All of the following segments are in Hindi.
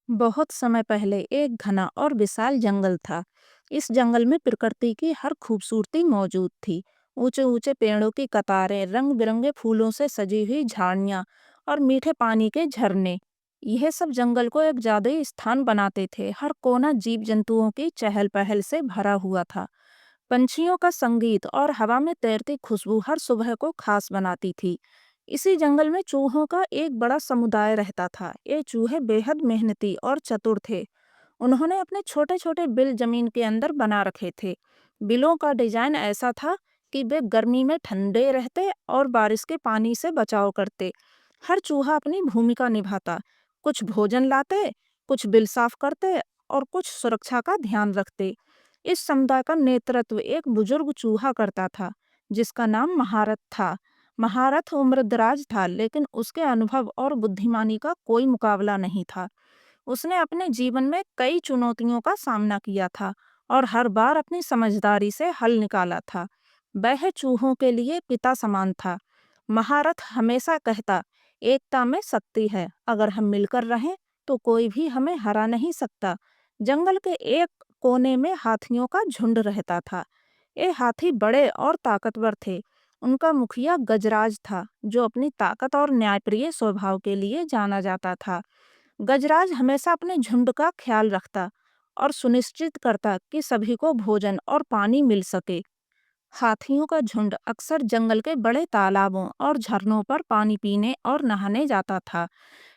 बहुत समय पहले एक घना और विशाल जंगल था। इस जंगल में प्रकृति की हर खूबसूरती मौजूद थी। ऊंचे ऊंचे पेड़ों की कतारें, रंग बिरंगे फूलों से सजी हुई झाड़ियां और मीठे पानी के झरने, यह सब जंगल को एक जादुई स्थान बनाते थे। हर कोना जीव जंतुओं की चहल पहल से भरा हुआ था। पंछियों का संगीत और हवा में तैरती खुशबू हर सुबह को खास बनाती थी। इसी जंगल में चूहों का एक बड़ा समुदाय रहता था। ये चूहे बेहद मेहनती और चतुर थे। उन्होंने अपने छोटे छोटे बिल जमीन के अंदर बना रखे थे। बिलों का डिजाइन ऐसा था कि वे गर्मी में ठंडे रहते और बारिश के पानी से बचाव करते। हर चूहा अपनी भूमिका निभाता। कुछ भोजन लाते, कुछ बिल साफ करते और कुछ सुरक्षा का ध्यान रखते। इस समुदाय का नेतृत्व एक बुजुर्ग चूहा करता था, जिसका नाम महारथ था। महारथ उम्रदराज था, लेकिन उसके अनुभव और बुद्धिमानी का कोई मुकाबला नहीं था। उसने अपने जीवन में कई चुनौतियों का सामना किया था और हर बार अपनी समझदारी से हल निकाला था। वह चूहों के लिए पिता समान था। महारथ हमेशा कहता, एकता में शक्ति है, अगर हम मिलकर रहें तो कोई भी हमें हरा नहीं सकता। जंगल के एक कोने में हाथियों का झुंड रहता था। ये हाथी बड़े और ताकतवर थे। उनका मुखिया गजराज था, जो अपनी ताकत और न्यायप्रिय स्वभाव के लिए जाना जाता था। गजराज हमेशा अपने झुंड का ख्याल रखता और सुनिश्चित करता कि सभी को भोजन और पानी मिल सके। हाथियों का झुंड अक्सर जंगल के बड़े तालाबों और झरनों पर पानी पीने और नहाने जाता था।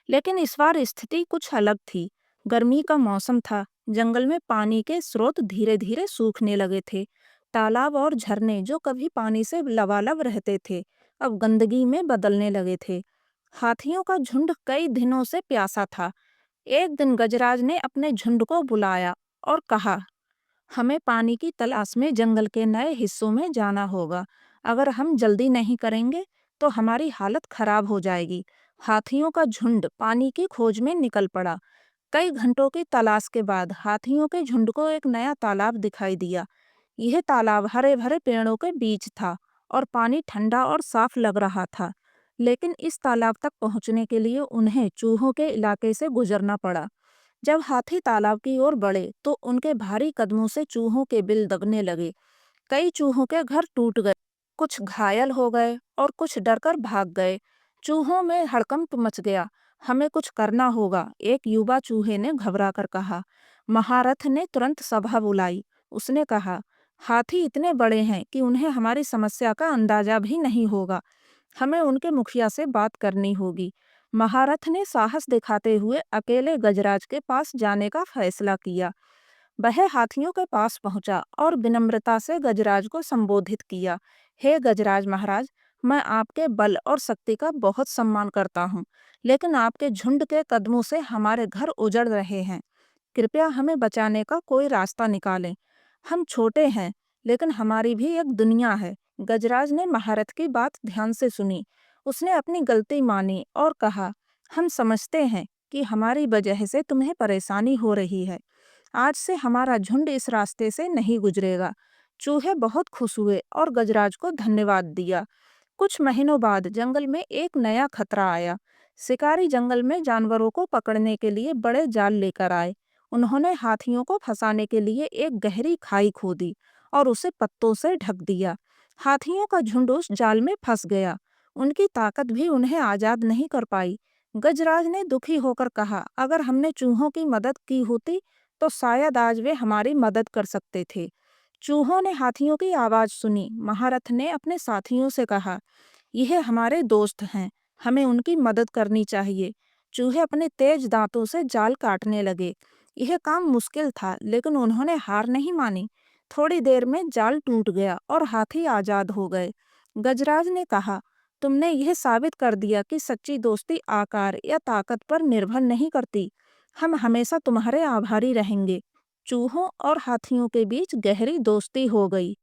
लेकिन इस बार स्थिति कुछ अलग थी। गर्मी का मौसम था। जंगल में पानी के स्रोत धीरे धीरे सूखने लगे थे। तालाब और झरने, जो कभी पानी से लबालब रहते थे, अब गंदगी में बदलने लगे थे। हाथियों का झुंड कई दिनों से प्यासा था। एक दिन गजराज ने अपने झुंड को बुलाया और कहा, हमें पानी की तलाश में जंगल के नए हिस्सों में जाना होगा। अगर हम जल्दी नहीं करेंगे तो हमारी हालत खराब हो जाएगी। हाथियों का झुंड पानी की खोज में निकल पड़ा। कई घंटों की तलाश के बाद हाथियों के झुंड को एक नया तालाब दिखाई दिया। यह तालाब हरे भरे पेड़ों के बीच था और पानी ठंडा और साफ लग रहा था। लेकिन इस तालाब तक पहुंचने के लिए उन्हें चूहों के इलाके से गुजरना पड़ा। जब हाथी तालाब की ओर बढ़े तो उनके भारी कदमों से चूहों के बिल दबने लगे। कई चूहों के घर टूट गए, कुछ घायल हो गए और कुछ डरकर भाग गए। चूहों में हड़कंप मच गया। हमें कुछ करना होगा, एक युवा चूहे ने घबरा कर कहा। महारथ ने तुरंत सभा बुलाई। उसने कहा, हाथी इतने बड़े हैं कि उन्हें हमारी समस्या का अंदाजा भी नहीं होगा। हमें उनके मुखिया से बात करनी होगी। महारथ ने साहस दिखाते हुए अकेले गजराज के पास जाने का फैसला किया। वह हाथियों के पास पहुंचा और विनम्रता से गजराज को संबोधित किया। हे गजराज महाराज, मैं आपके बल और शक्ति का बहुत सम्मान करता हूँ, लेकिन आपके झुंड के कदमों से हमारे घर उजड़ रहे हैं। कृपया हमें बचाने का कोई रास्ता निकालें। हम छोटे हैं, लेकिन हमारी भी एक दुनिया है। गजराज ने महारथ की बात ध्यान से सुनी। उसने अपनी गलती मानी और कहा, हम समझते हैं कि हमारी वजह से तुम्हें परेशानी हो रही है। आज से हमारा झुंड इस रास्ते से नहीं गुजरेगा। चूहे बहुत खुश हुए और गजराज को धन्यवाद दिया। कुछ महीनों बाद जंगल में एक नया खतरा आया। शिकारी जंगल में जानवरों को पकड़ने के लिए बड़े जाल लेकर आए। उन्होंने हाथियों को फंसाने के लिए एक गहरी खाई खोदी और उसे पत्तों से ढक दिया। हाथियों का झुंड उस जाल में फंस गया। उनकी ताकत भी उन्हें आजाद नहीं कर पाई। गजराज ने दुखी होकर कहा, अगर हमने चूहों की मदद की होती तो शायद आज वे हमारी मदद कर सकते थे। चूहों ने हाथियों की आवाज सुनी। महारथ ने अपने साथियों से कहा, यह हमारे दोस्त हैं, हमें उनकी मदद करनी चाहिए। चूहे अपने तेज दांतों से जाल काटने लगे। यह काम मुश्किल था, लेकिन उन्होंने हार नहीं मानी। थोड़ी देर में जाल टूट गया और हाथी आजाद हो गए। गजराज ने कहा, तुमने यह साबित कर दिया कि सच्ची दोस्ती आकार या ताकत पर निर्भर नहीं करती। हम हमेशा तुम्हारे आभारी रहेंगे। चूहों और हाथियों के बीच गहरी दोस्ती हो गई।